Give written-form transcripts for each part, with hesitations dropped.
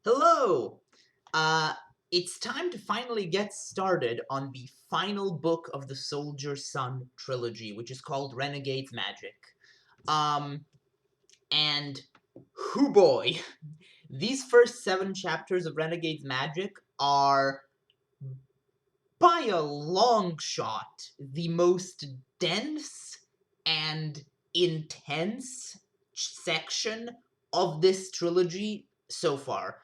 Hello! Uh, it's time to finally get started on the final book of the Soldier Sun trilogy, which is called Renegade's Magic. Um, and hoo boy, these first 7 chapters of Renegade's Magic are, by a long shot, the most dense and intense section of this trilogy so far.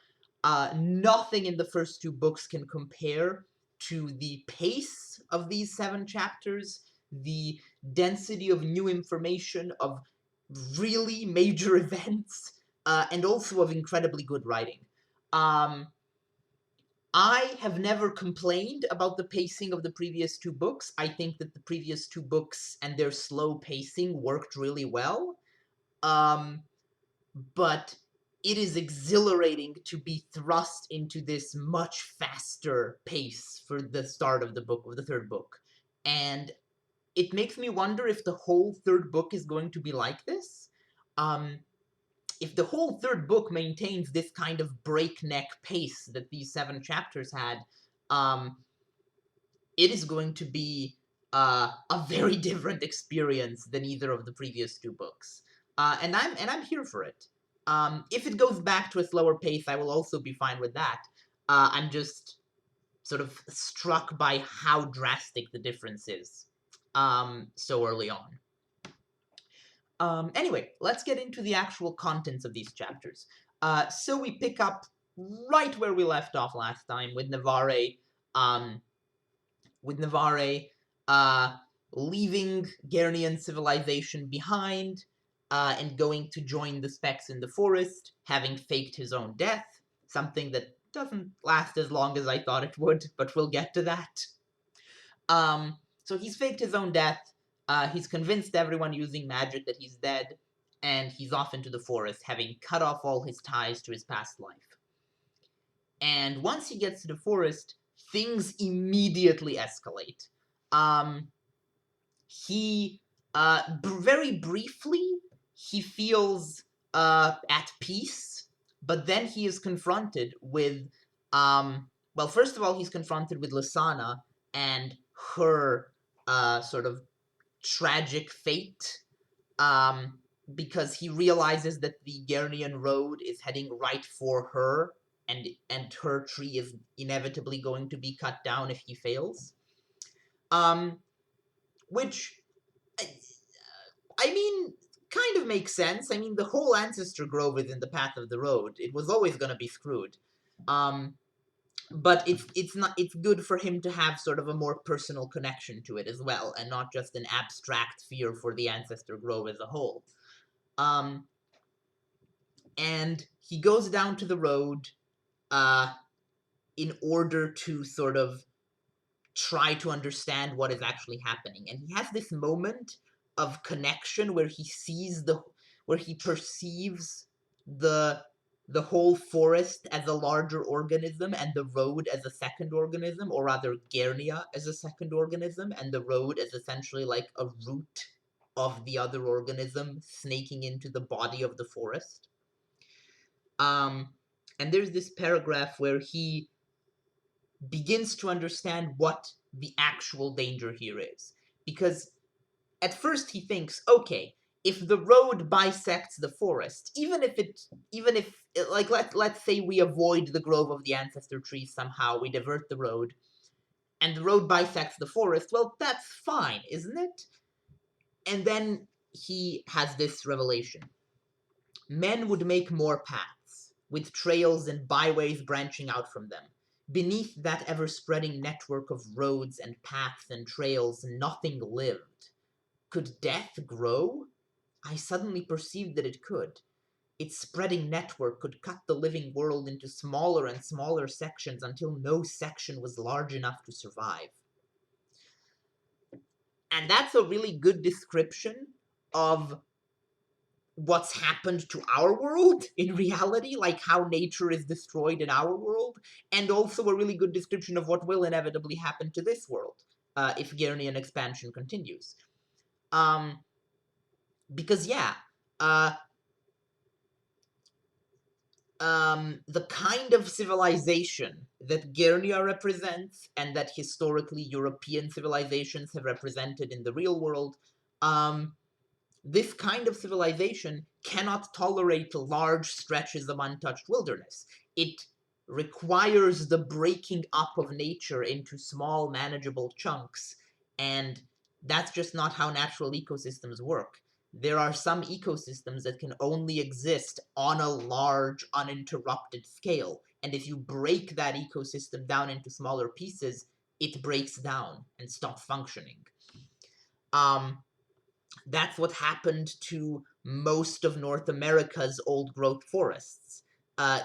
Nothing in the first 2 books can compare to the pace of these 7 chapters, the density of new information, of really major events, and also of incredibly good writing. Um, I have never complained about the pacing of the previous 2 books. I think that the previous 2 books and their slow pacing worked really well. Um, but it is exhilarating to be thrust into this much faster pace for the start of the third book. And it makes me wonder if the whole third book is going to be like this. Um, if the whole third book maintains this kind of breakneck pace that these 7 chapters had, um, it is going to be a very different experience than either of the previous 2 books, and I'm here for it. If it goes back to a slower pace, I will also be fine with that. I'm just sort of struck by how drastic the difference is so early on. Anyway, let's get into the actual contents of these chapters. So we pick up right where we left off last time with Navarre, um, with Navarre uh, leaving Garnian civilization behind and going to join the Specs in the forest, having faked his own death, something that doesn't last as long as I thought it would, but we'll get to that. So he's faked his own death. He's convinced everyone using magic that he's dead, and he's off into the forest, having cut off all his ties to his past life. And once he gets to the forest, things immediately escalate. Um, he, very briefly, he feels at peace, but then he is confronted with, well, first of all, he's confronted with Lasana and her sort of tragic fate, um, because he realizes that the Garnian road is heading right for her, and her tree is inevitably going to be cut down if he fails. Um, which, I mean, kind of makes sense. I mean, the whole ancestor grove is in the path of the road. It was always going to be screwed. Um, but it's good for him to have sort of a more personal connection to it as well, and not just an abstract fear for the ancestor grove as a whole. Um, and he goes down to the road uh, in order to sort of try to understand what is actually happening. And he has this moment of connection where he perceives the the whole forest as a larger organism and the road as a second organism, or rather Gernia as a second organism, and the road as essentially like a root of the other organism snaking into the body of the forest. Um, and there's this paragraph where he begins to understand what the actual danger here is. Because at first he thinks, okay, if the road bisects the forest, even if like let's say we avoid the grove of the ancestor trees somehow, we divert the road, and the road bisects the forest, well, that's fine, isn't it? And then he has this revelation. Men would make more paths, with trails and byways branching out from them. Beneath that ever-spreading network of roads and paths and trails, nothing lived. Could death grow? I suddenly perceived that it could. Its spreading network could cut the living world into smaller and smaller sections until no section was large enough to survive. And that's a really good description of what's happened to our world in reality, like how nature is destroyed in our world, and also a really good description of what will inevitably happen to this world if Garnian expansion continues. Um, because, yeah, uh, the kind of civilization that Gernia represents and that historically European civilizations have represented in the real world, this kind of civilization cannot tolerate large stretches of untouched wilderness. It requires the breaking up of nature into small, manageable chunks, and that's just not how natural ecosystems work. There are some ecosystems that can only exist on a large, uninterrupted scale, and if you break that ecosystem down into smaller pieces, it breaks down and stops functioning. That's what happened to most of North America's old growth forests.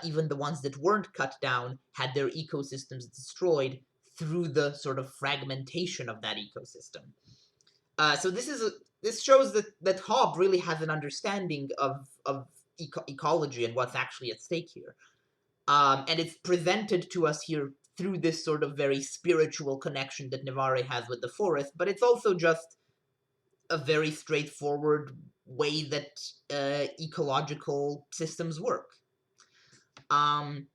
Even the ones that weren't cut down had their ecosystems destroyed through the sort of fragmentation of that ecosystem. So this shows that Hobb really has an understanding of ecology and what's actually at stake here. And it's presented to us here through this sort of very spiritual connection that Navarre has with the forest, but it's also just a very straightforward way that ecological systems work. Um,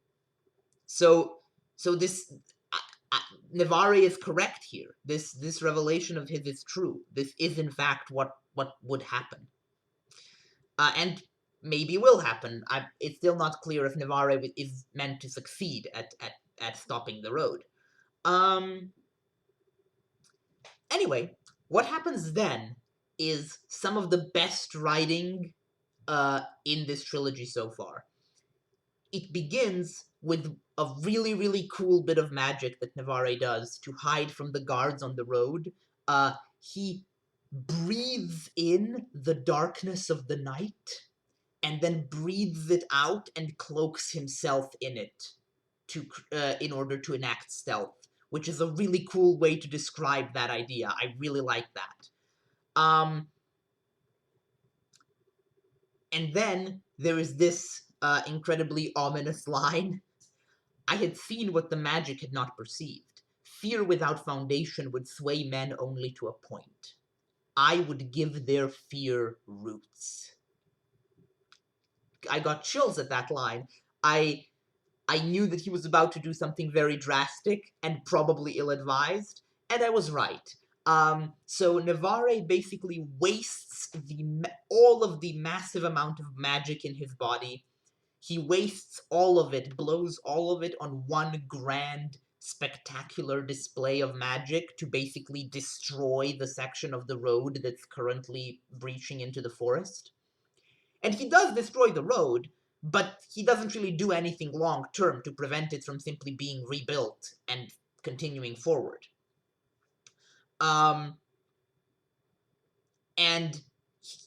so so this Navarre is correct here. This revelation of his is true. This is in fact what would happen, and maybe will happen. It's still not clear if Navarre is meant to succeed at stopping the road. Um, Anyway, what happens then is some of the best writing in this trilogy so far. It begins with a really, really cool bit of magic that Navarre does to hide from the guards on the road. He breathes in the darkness of the night and then breathes it out and cloaks himself in it in order to enact stealth, which is a really cool way to describe that idea. I really like that. And then there is this incredibly ominous line. I had seen what the magic had not perceived. Fear without foundation would sway men only to a point. I would give their fear roots. I got chills at that line. I I knew that he was about to do something very drastic and probably ill-advised, and I was right. So Navarre basically wastes all of the massive amount of magic in his body. He wastes all of it, blows all of it on one grand, spectacular display of magic to basically destroy the section of the road that's currently breaching into the forest. And he does destroy the road, but he doesn't really do anything long term to prevent it from simply being rebuilt and continuing forward. Um, and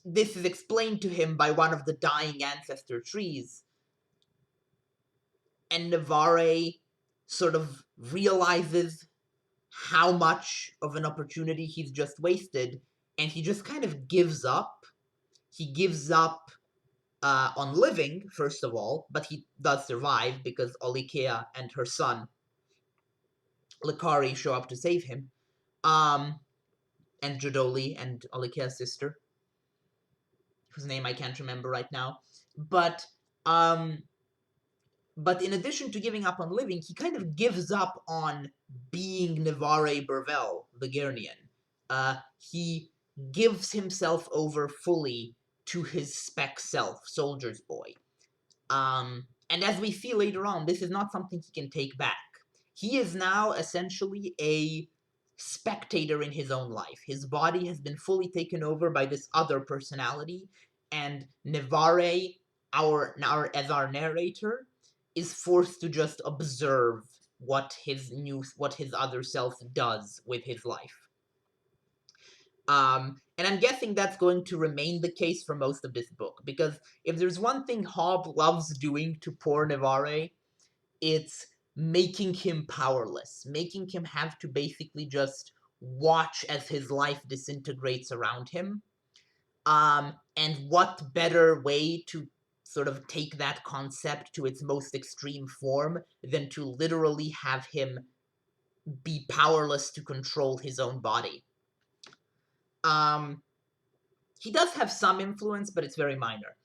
this is explained to him by one of the dying ancestor trees. And Navarre sort of realizes how much of an opportunity he's just wasted, and he just kind of gives up. He gives up on living, first of all, but he does survive because Olikea and her son, Likari, show up to save him. And Jodoli and Olikea's sister, whose name I can't remember right now. But in addition to giving up on living, he kind of gives up on being Navarre Burvel, the Gernian. He gives himself over fully to his spec self, Soldier's Boy. And as we see later on, this is not something he can take back. He is now essentially a spectator in his own life. His body has been fully taken over by this other personality, and Navarre, as our narrator, is forced to just observe what his other self does with his life. And I'm guessing that's going to remain the case for most of this book, because if there's one thing Hobb loves doing to poor Navarre, it's making him powerless, making him have to basically just watch as his life disintegrates around him. And what better way to sort of take that concept to its most extreme form than to literally have him be powerless to control his own body. He does have some influence, but it's very minor.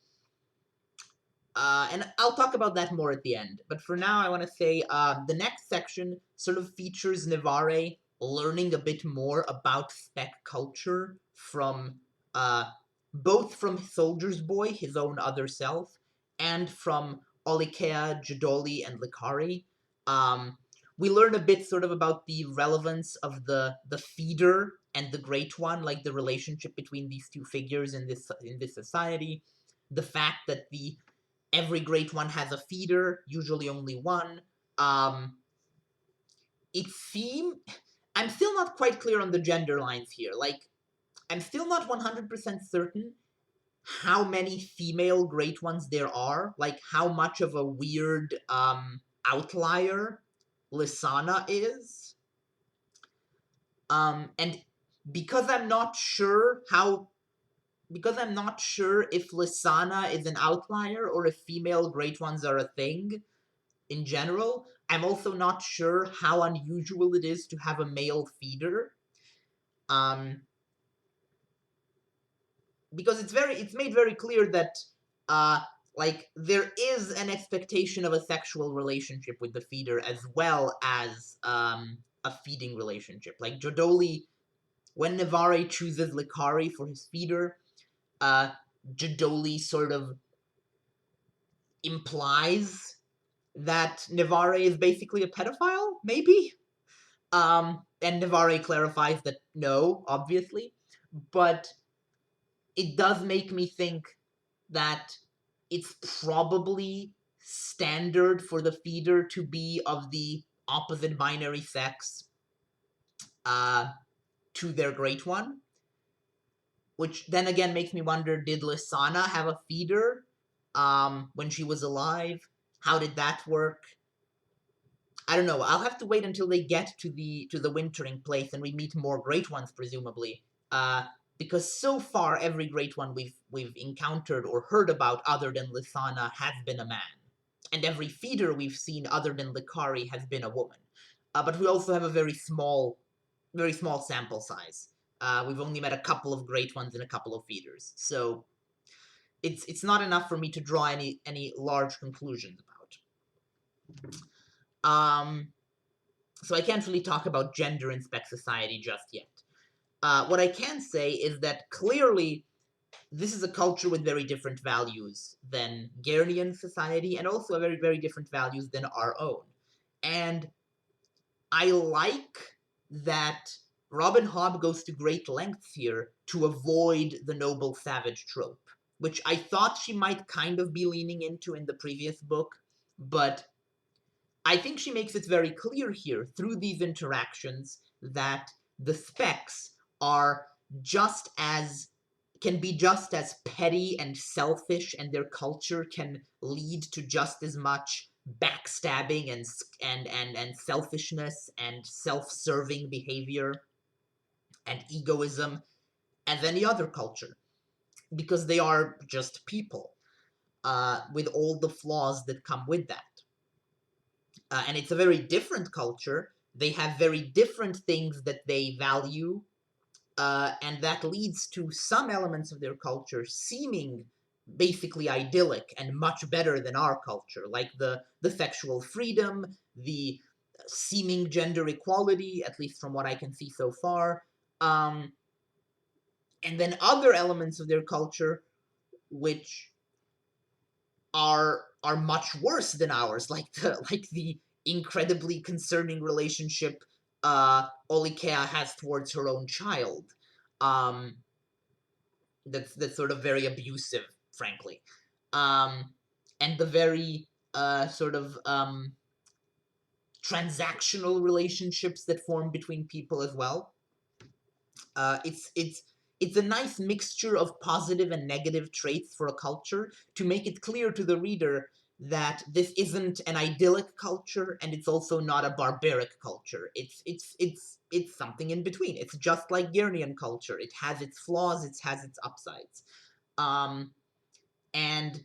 And I'll talk about that more at the end. But for now, I want to say the next section sort of features Nivare learning a bit more about spec culture from uh, both from Soldier's Boy, his own other self, and from Olikea, Jadoli, and Likari. Um, we learn a bit sort of about the relevance of the feeder and the Great One, like the relationship between these two figures in this society. The fact that the every Great One has a feeder, usually only one. Um, it seems I'm still not quite clear on the gender lines here. Like, I'm still not 100% certain how many female Great Ones there are. Like, how much of a weird outlier Lysana is. And because I'm not sure how because I'm not sure if Lysana is an outlier or if female Great Ones are a thing, in general. I'm also not sure how unusual it is to have a male feeder. Um, because it's made very clear that uh like there is an expectation of a sexual relationship with the feeder as well as a feeding relationship. Like Jodoli, when Nivare chooses Likari for his feeder, uh Jodoli sort of implies that Nivare is basically a pedophile, maybe? And Nivare clarifies that no, obviously, but it does make me think that it's probably standard for the feeder to be of the opposite binary sex uh, to their Great One, which then again makes me wonder, did Lysana have a feeder when she was alive? How did that work? I don't know. I'll have to wait until they get to the wintering place and we meet more Great Ones, presumably. Because so far every Great One we've encountered or heard about other than Lysana has been a man, and every feeder we've seen other than Likari has been a woman. But we also have a very small sample size. We've only met a couple of Great Ones and a couple of feeders, so it's not enough for me to draw any large conclusions about. So I can't really talk about gender in spec society just yet. What I can say is that clearly this is a culture with very different values than Garnian society, and also very, very different values than our own. And I like that Robin Hobb goes to great lengths here to avoid the noble savage trope, which I thought she might kind of be leaning into in the previous book, but I think she makes it very clear here through these interactions that the specs are just as can be just as petty and selfish, and their culture can lead to just as much backstabbing and selfishness and self-serving behavior and egoism as any other culture, because they are just people with all the flaws that come with that. And it's a very different culture. They have very different things that they value, and that leads to some elements of their culture seeming basically idyllic and much better than our culture, like the sexual freedom, the seeming gender equality, at least from what I can see so far, um, and then other elements of their culture which are much worse than ours, like the incredibly concerning relationship Olikea has towards her own child. Um, that's sort of very abusive, frankly. And the very sort of transactional relationships that form between people as well. It's a nice mixture of positive and negative traits for a culture to make it clear to the reader that this isn't an idyllic culture and it's also not a barbaric culture. It's something in between. It's just like Gurnian culture. It has its flaws, it has its upsides. Um, and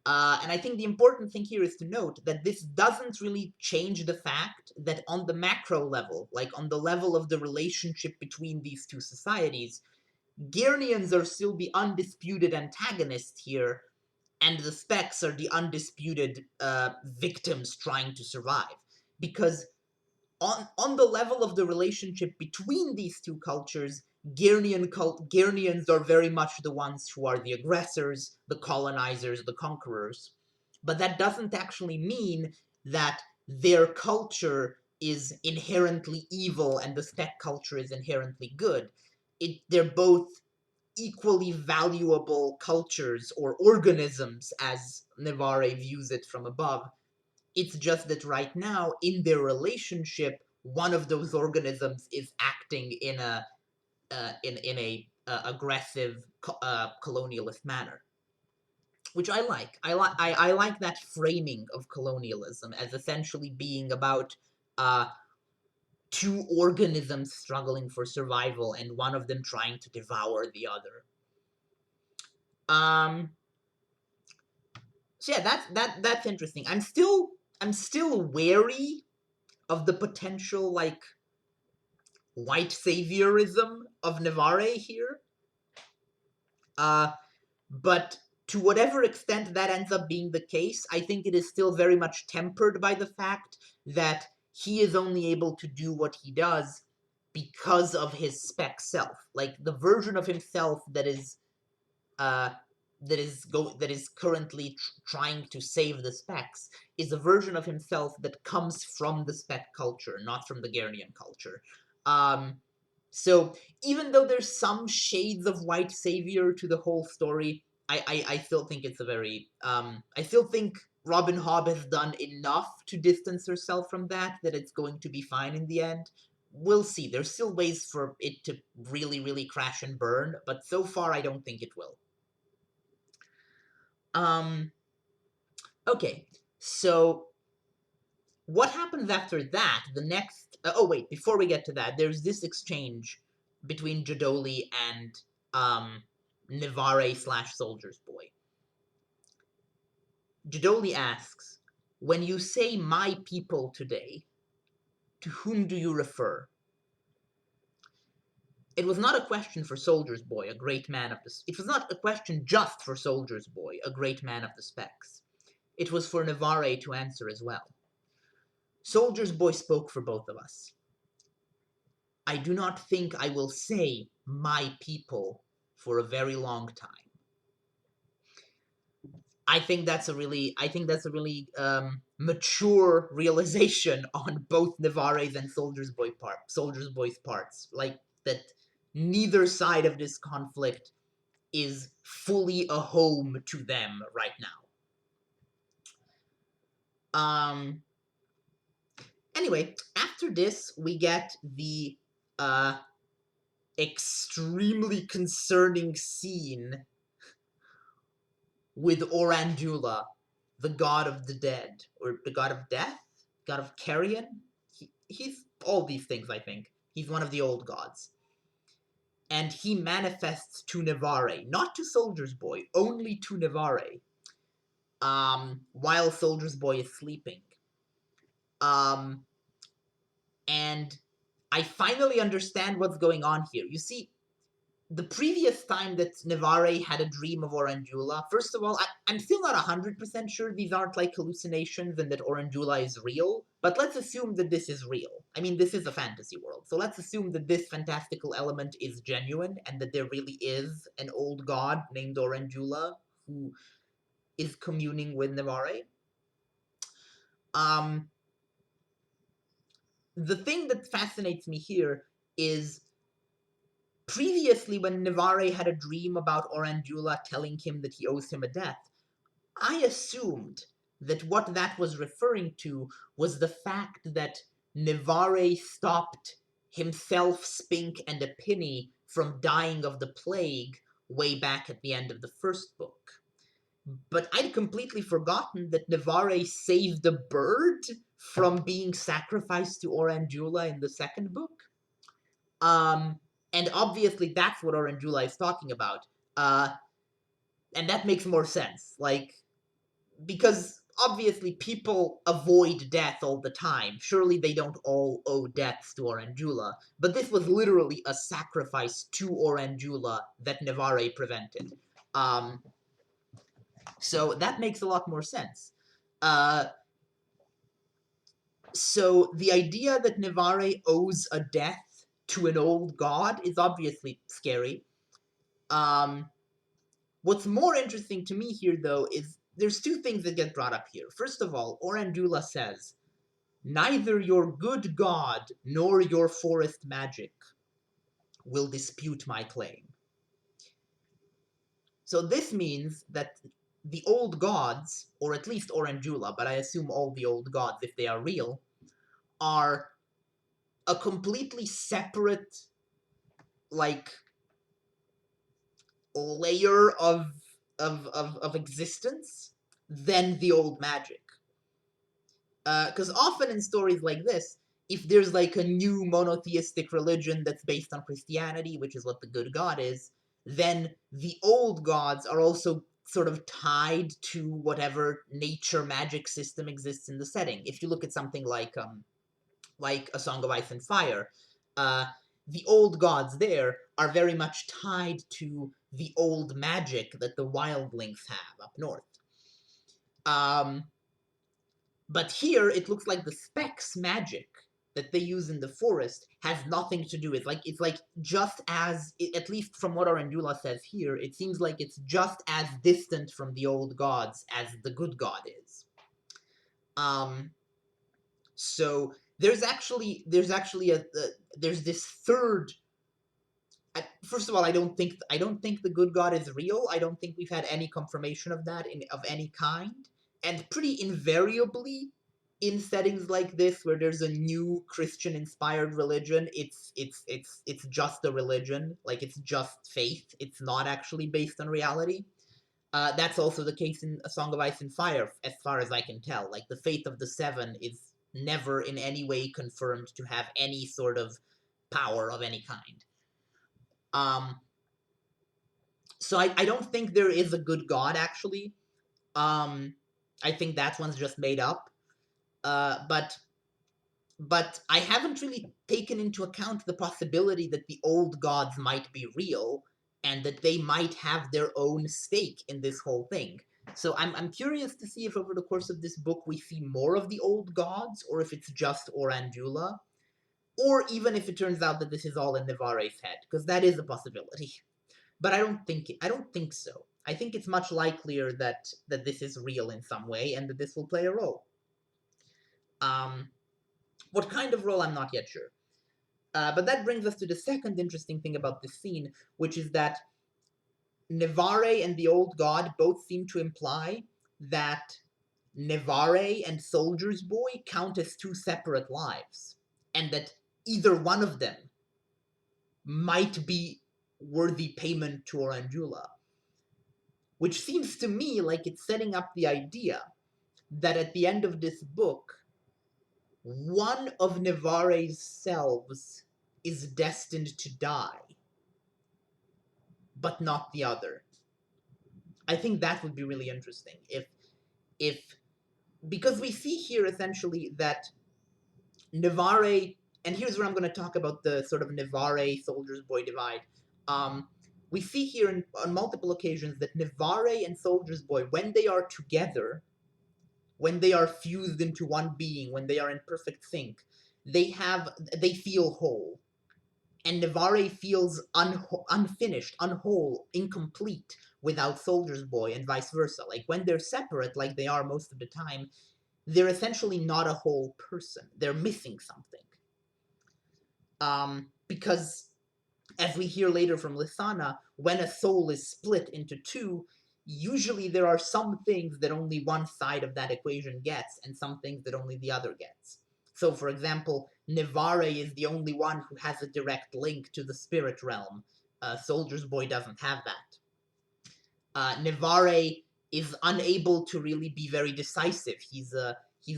and I think the important thing here is to note that this doesn't really change the fact that on the macro level, like on the level of the relationship between these two societies, Gurnians are still the undisputed antagonists here, and the Specks are the undisputed victims trying to survive. Because on the level of the relationship between these two cultures, Gyrnians are very much the ones who are the aggressors, the colonizers, the conquerors. But that doesn't actually mean that their culture is inherently evil and the Spec culture is inherently good. They're both equally valuable cultures or organisms, as Navarre views it from above. It's just that right now, in their relationship, one of those organisms is acting in a aggressive colonialist manner, which I like. I like that framing of colonialism as essentially being about two organisms struggling for survival and one of them trying to devour the other. So yeah, that's interesting. I'm still wary of the potential like white saviorism of Navarre here. But to whatever extent that ends up being the case, I think it is still very much tempered by the fact that he is only able to do what he does because of his spec self. Like the version of himself uh, that is currently trying to save the Specs is a version of himself that comes from the Spec culture, not from the Garian culture. So even though there's some shades of white savior to the whole story, I still think it's a very I still think Robin Hobb has done enough to distance herself from that it's going to be fine in the end. We'll see. There's still ways for it to really, really crash and burn, but so far I don't think it will. Okay, so what happens after that? The next. Oh wait, before we get to that, there's this exchange between Jadoli and Navarre / Soldier's Boy. Jadoli asks, "When you say my people today, to whom do you refer?" It was not a question for Soldier's Boy, a great man of the. It was not a question just for Soldier's Boy, a great man of the Specs. It was for Navarre to answer as well. Soldier's Boy spoke for both of us. "I do not think I will say my people for a very long time." I think that's a really mature realization on both Navarre's and Soldier's Boy's parts. Like that, neither side of this conflict is fully a home to them right now. Anyway, after this, we get the extremely concerning scene with Orandula, the god of the dead, or the god of death, god of carrion. He's all these things, I think. He's one of the old gods. And he manifests to Navarre, not to Soldier's Boy, only to Navarre, while Soldier's Boy is sleeping. And I finally understand what's going on here. You see, the previous time that Navarre had a dream of Orandula, first of all, I'm still not 100% sure these aren't like hallucinations and that Orandula is real, but let's assume that this is real. I mean, this is a fantasy world, so let's assume that this fantastical element is genuine and that there really is an old god named Orandula who is communing with Navarre. The thing that fascinates me here is previously, when Navarre had a dream about Orandula telling him that he owes him a debt, I assumed that what that was referring to was the fact that Navarre stopped himself, Spink, and a Penny from dying of the plague way back at the end of the first book. But I'd completely forgotten that Navarre saved a bird from being sacrificed to Orandula in the second book. And obviously that's what Orandula is talking about. And that makes more sense. Like, because obviously people avoid death all the time. Surely they don't all owe debts to Orandula. But this was literally a sacrifice to Orandula that Navarre prevented. So that makes a lot more sense. Uh, so the idea that Nevare owes a death to an old god is obviously scary. What's more interesting to me here, though, is there's two things that get brought up here. First of all, Orandula says, neither your good god nor your forest magic will dispute my claim. So this means that the old gods, or at least Orandula, but I assume all the old gods, if they are real, are a completely separate, like, layer of existence than the old magic. Because often in stories like this, if there's like a new monotheistic religion that's based on Christianity, which is what the good god is, then the old gods are also sort of tied to whatever nature magic system exists in the setting. If you look at something like A Song of Ice and Fire, uh, the old gods there are very much tied to the old magic that the wildlings have up north. But here it looks like the specs magic that they use in the forest has nothing to do with, like, it's like just as, at least from what Orandula says here, it seems like it's just as distant from the old gods as the good god is. So there's actually there's this third. First of all, I don't think the good god is real. I don't think we've had any confirmation of that of any kind. And pretty invariably, in settings like this where there's a new Christian inspired religion, it's just a religion, like it's just faith. It's not actually based on reality. That's also the case in A Song of Ice and Fire, as far as I can tell. Like, the faith of the Seven is never in any way confirmed to have any sort of power of any kind. So I don't think there is a good god, actually. I think that one's just made up. But I haven't really taken into account the possibility that the old gods might be real and that they might have their own stake in this whole thing. So I'm curious to see if over the course of this book we see more of the old gods, or if it's just Orandula, or even if it turns out that this is all in Nevare's head, because that is a possibility. But I don't think so. I think it's much likelier that this is real in some way and that this will play a role. What kind of role, I'm not yet sure. But that brings us to the second interesting thing about this scene, which is that Nevare and the old god both seem to imply that Nevare and Soldier's Boy count as two separate lives, and that either one of them might be worthy payment to Orandula. Which seems to me like it's setting up the idea that at the end of this book, one of Nevare's selves is destined to die, but not the other. I think that would be really interesting if because we see here essentially that Nevare, and here's where I'm going to talk about the sort of Nevare Soldier's Boy divide. We see here on multiple occasions that Nevare and Soldier's Boy, when they are together, when they are fused into one being, when they are in perfect sync, they feel whole. And Nevare feels unfinished, unwhole, incomplete without Soldier's Boy, and vice versa. Like, when they're separate, like they are most of the time, they're essentially not a whole person. They're missing something. Because, as we hear later from Lysana, when a soul is split into two, usually there are some things that only one side of that equation gets, and some things that only the other gets. So, for example, Nevare is the only one who has a direct link to the spirit realm. Soldier's Boy doesn't have that. Nevare is unable to really be very decisive. He's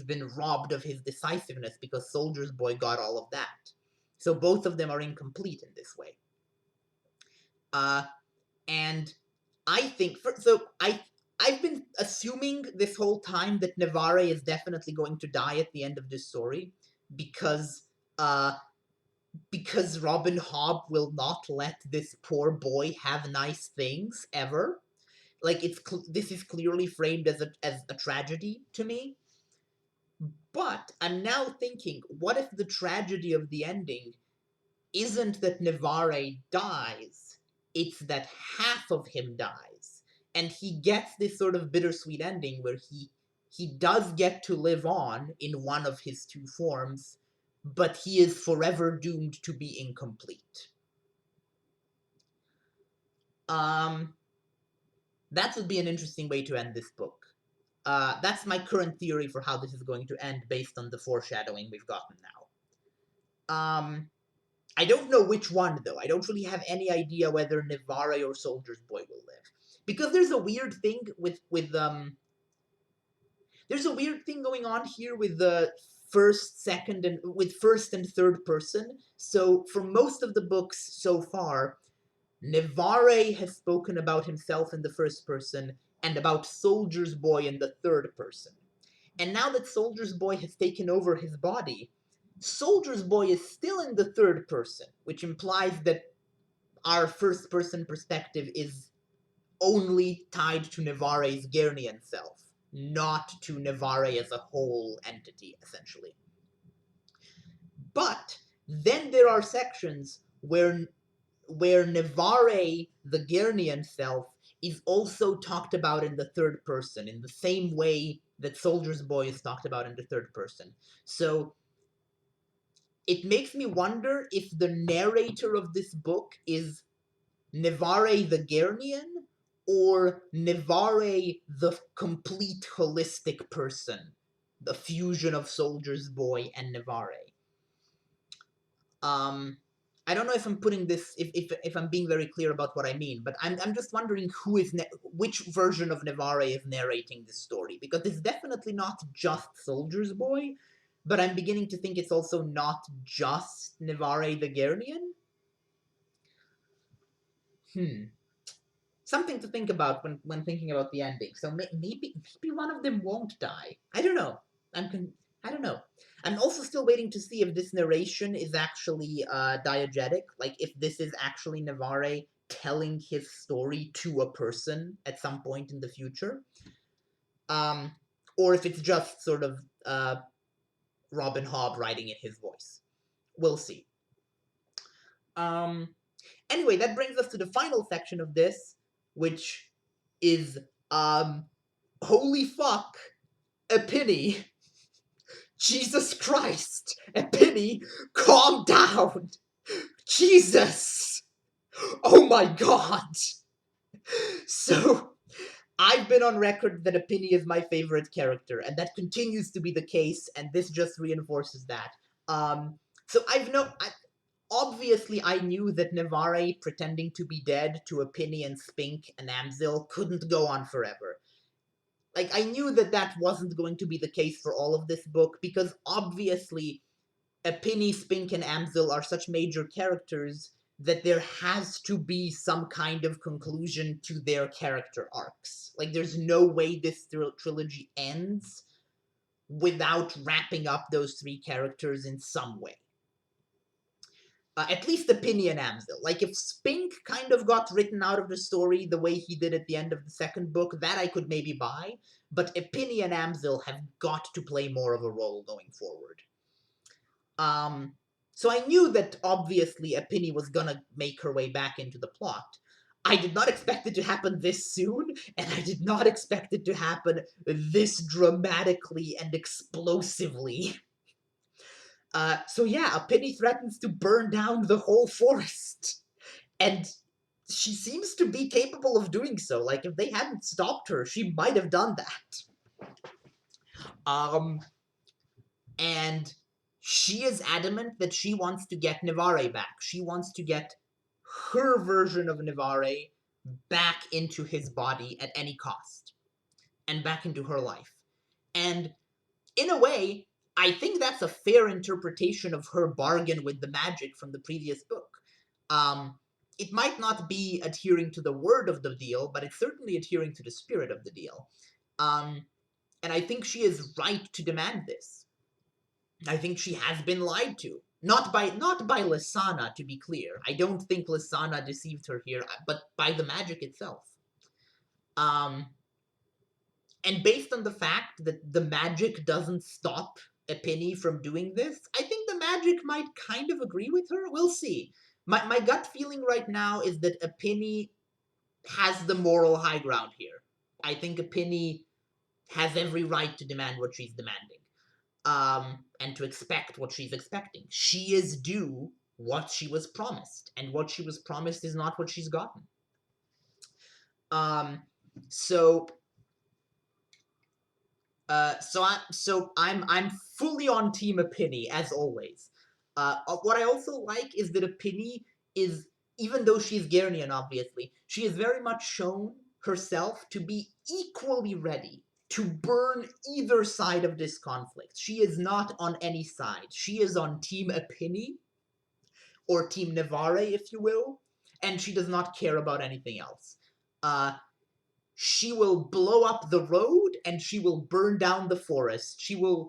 been robbed of his decisiveness because Soldier's Boy got all of that. So both of them are incomplete in this way. And I think I've been assuming this whole time that Nevare is definitely going to die at the end of this story because Robin Hobb will not let this poor boy have nice things ever. like this is clearly framed as a tragedy to me. But I'm now thinking, what if the tragedy of the ending isn't that Navarre dies, it's that half of him dies. And he gets this sort of bittersweet ending where he does get to live on in one of his two forms, but he is forever doomed to be incomplete. That would be an interesting way to end this book. That's my current theory for how this is going to end based on the foreshadowing we've gotten now. I don't know which one, though. I don't really have any idea whether Navarre or Soldier's Boy will live. Because there's a weird thing there's a weird thing going on here with the first and third person. So for most of the books so far, Navarre has spoken about himself in the first person and about Soldier's Boy in the third person. And now that Soldier's Boy has taken over his body, Soldier's Boy is still in the third person, which implies that our first person perspective is only tied to Navarre's Guernian self, not to Navarre as a whole entity, essentially. But then there are sections where Navarre, the Guernian self, is also talked about in the third person, in the same way that Soldier's Boy is talked about in the third person. So it makes me wonder if the narrator of this book is Navarre the Guernian, or Navarre the complete holistic person, the fusion of Soldier's Boy and Navarre. I don't know if I'm putting this, if I'm being very clear about what I mean, but I'm just wondering which version of Navarre is narrating this story, because it's definitely not just Soldier's Boy, but I'm beginning to think it's also not just Navarre the Guernian. Something to think about when thinking about the ending. So maybe one of them won't die. I don't know. I don't know. I'm also still waiting to see if this narration is actually diegetic, like if this is actually Navarre telling his story to a person at some point in the future, or if it's just sort of Robin Hobb writing in his voice. We'll see. Anyway, that brings us to the final section of this, which is holy fuck, Epinny. Jesus Christ, Epinny, calm down. Jesus. Oh my god. So, I've been on record that Epinny is my favorite character, and that continues to be the case, and this just reinforces that. So obviously I knew that Navarre pretending to be dead to Epinny and Spink and Amzil couldn't go on forever. Like, I knew that wasn't going to be the case for all of this book, because obviously Epinny, Spink, and Amzil are such major characters that there has to be some kind of conclusion to their character arcs. Like, there's no way this trilogy ends without wrapping up those three characters in some way. At least Epinny and Amzil. Like, if Spink kind of got written out of the story the way he did at the end of the second book, that I could maybe buy, but Epinny and Amzil have got to play more of a role going forward. So I knew that obviously Epinny was gonna make her way back into the plot. I did not expect it to happen this soon, and I did not expect it to happen this dramatically and explosively. So yeah, Epinny threatens to burn down the whole forest. And she seems to be capable of doing so. Like, if they hadn't stopped her, she might have done that. And she is adamant that she wants to get Navarre back. She wants to get her version of Navarre back into his body at any cost. And back into her life. And in a way, I think that's a fair interpretation of her bargain with the magic from the previous book. It might not be adhering to the word of the deal, but it's certainly adhering to the spirit of the deal. And I think she is right to demand this. I think she has been lied to. Not by Lysana, to be clear. I don't think Lysana deceived her here, but by the magic itself. Um, and based on the fact that the magic doesn't stop Epinny from doing this, I think the magic might kind of agree with her. We'll see. My gut feeling right now is that Epinny has the moral high ground here. I think Epinny has every right to demand what she's demanding, and to expect what she's expecting. She is due what she was promised, and what she was promised is not what she's gotten. Um, so I'm fully on Team Epinny as always. What I also like is that Epinny is, even though she's Garnian, obviously, she has very much shown herself to be equally ready to burn either side of this conflict. She is not on any side. She is on Team Epinny, or Team Navarre, if you will, and she does not care about anything else. Uh, she will blow up the road and she will burn down the forest. She will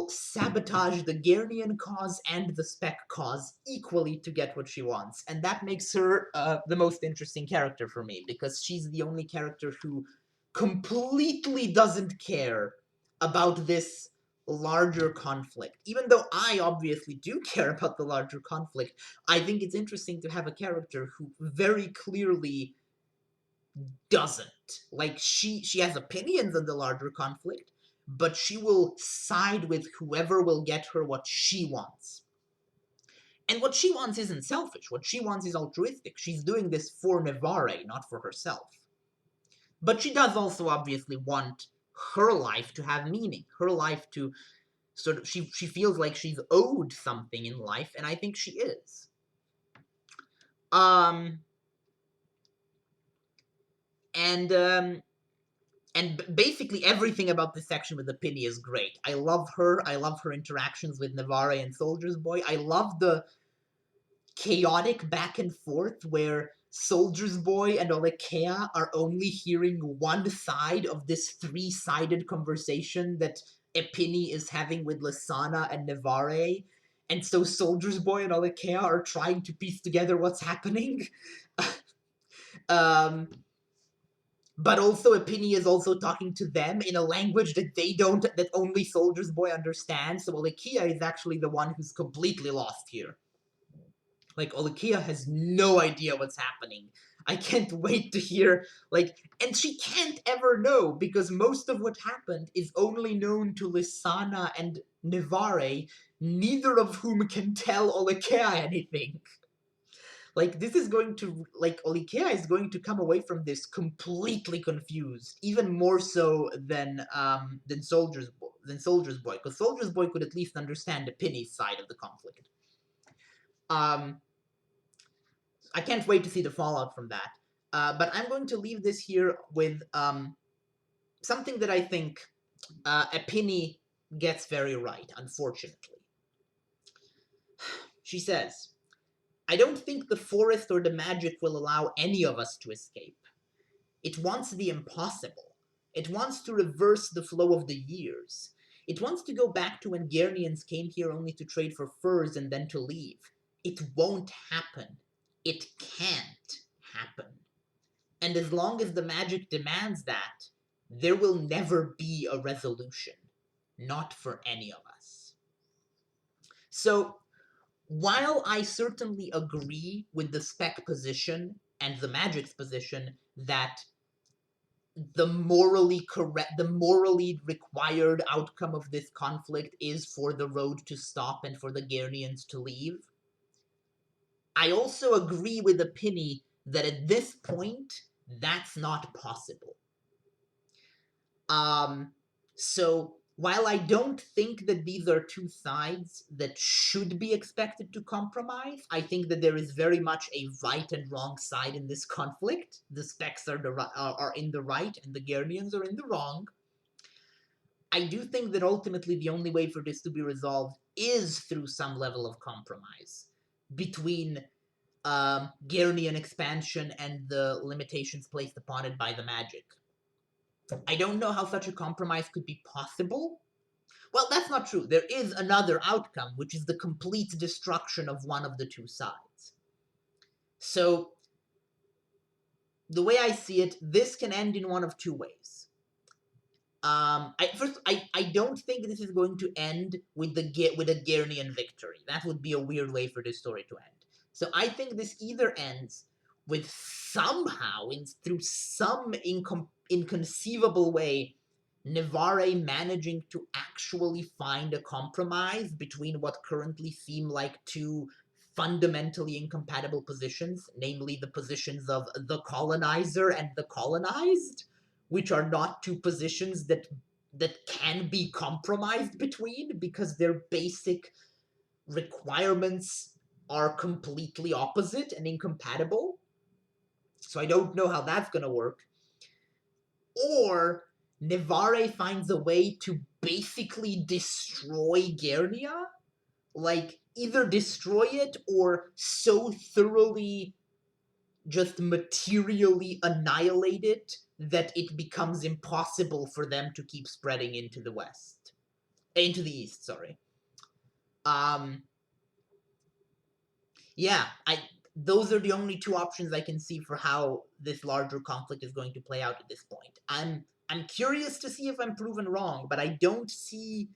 sabotage the Garnian cause and the Spec cause equally to get what she wants. And that makes her the most interesting character for me, because she's the only character who completely doesn't care about this larger conflict. Even though I obviously do care about the larger conflict, I think it's interesting to have a character who very clearly doesn't. Like, she has opinions on the larger conflict, but she will side with whoever will get her what she wants. And what she wants isn't selfish. What she wants is altruistic. She's doing this for Navarre, not for herself. But she does also obviously want her life to have meaning. Her life to sort of, she feels like she's owed something in life, and I think she is. Um and basically everything about this section with Epinny is great. I love her. I love her interactions with Navarre and Soldier's Boy. I love the chaotic back and forth where Soldier's Boy and Olekea are only hearing one side of this three-sided conversation that Epinny is having with Lysana and Navarre. And so Soldier's Boy and Olekea are trying to piece together what's happening. um, but also Epinny is also talking to them in a language that they don't, that only Soldier's Boy understands. So Olekea is actually the one who's completely lost here. Like, Olekea has no idea what's happening. I can't wait to hear, like, and she can't ever know, because most of what happened is only known to Lysana and Navarre, neither of whom can tell Olekea anything. Like, this is going to, like, Olekea is going to come away from this completely confused, even more so than Soldier's Boy, because Soldier's Boy could at least understand Epinny's side of the conflict. I can't wait to see the fallout from that. But I'm going to leave this here with something that I think Epinny gets very right, unfortunately. She says, "I don't think the forest or the magic will allow any of us to escape. It wants the impossible. It wants to reverse the flow of the years. It wants to go back to when Garnians came here only to trade for furs and then to leave. It won't happen. It can't happen. And as long as the magic demands that, there will never be a resolution. Not for any of us." So, while I certainly agree with the Spec position and the Magic's position that the morally required outcome of this conflict is for the road to stop and for the Garnians to leave, I also agree with Epinny that at this point, that's not possible. So while I don't think that these are two sides that should be expected to compromise, I think that there is very much a right and wrong side in this conflict. The Specs are in the right and the Garnians are in the wrong. I do think that ultimately the only way for this to be resolved is through some level of compromise between Garnian expansion and the limitations placed upon it by the magic. I don't know how such a compromise could be possible. Well, that's not true. There is another outcome, which is the complete destruction of one of the two sides. So, the way I see it, this can end in one of two ways. I don't think this is going to end with a Gernian victory. That would be a weird way for this story to end. So I think this either ends with somehow, through some inconceivable way, Navarre managing to actually find a compromise between what currently seem like two fundamentally incompatible positions, namely the positions of the colonizer and the colonized, which are not two positions that can be compromised between because their basic requirements are completely opposite and incompatible. So I don't know how that's going to work. Or Navarre finds a way to basically destroy Gernia, like either destroy it or so thoroughly just materially annihilate it that it becomes impossible for them to keep spreading into the west. Into the east, sorry. Um yeah, those are the only two options I can see for how this larger conflict is going to play out at this point. I'm curious to see if I'm proven wrong, but I don't see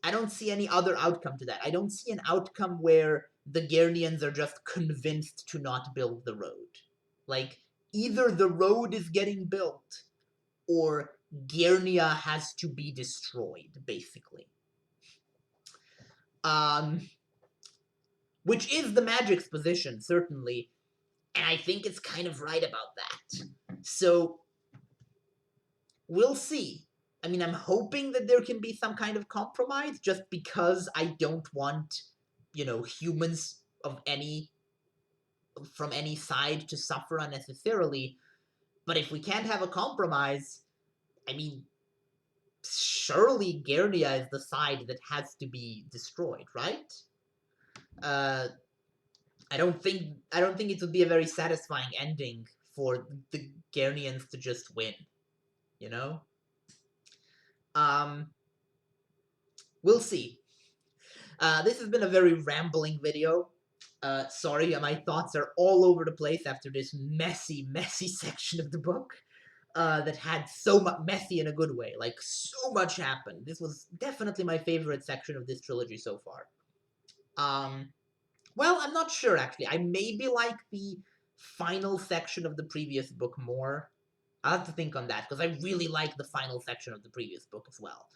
any other outcome to that. I don't see an outcome where the Gernians are just convinced to not build the road. Like, either the road is getting built, or Gernia has to be destroyed, basically. Which is the Magic's position, certainly, and I think it's kind of right about that. So, we'll see. I mean, I'm hoping that there can be some kind of compromise, just because I don't want, humans of from any side to suffer unnecessarily. But if we can't have a compromise, I mean, surely Gernia is the side that has to be destroyed, right? Uh, I don't think it would be a very satisfying ending for the Gernians to just win, you know? Um, we'll see. This has been a very rambling video. Sorry, my thoughts are all over the place after this messy, messy section of the book. That had so much messy in a good way. Like, so much happened. This was definitely my favorite section of this trilogy so far. Well, I'm not sure actually. I maybe like the final section of the previous book more. I'll have to think on that because I really like the final section of the previous book as well.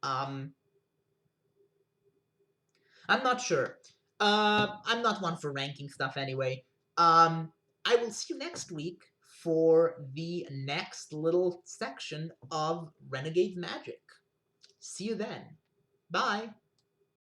Um, I'm not sure. I'm not one for ranking stuff anyway. I will see you next week for the next little section of Renegade's Magic. See you then. Bye.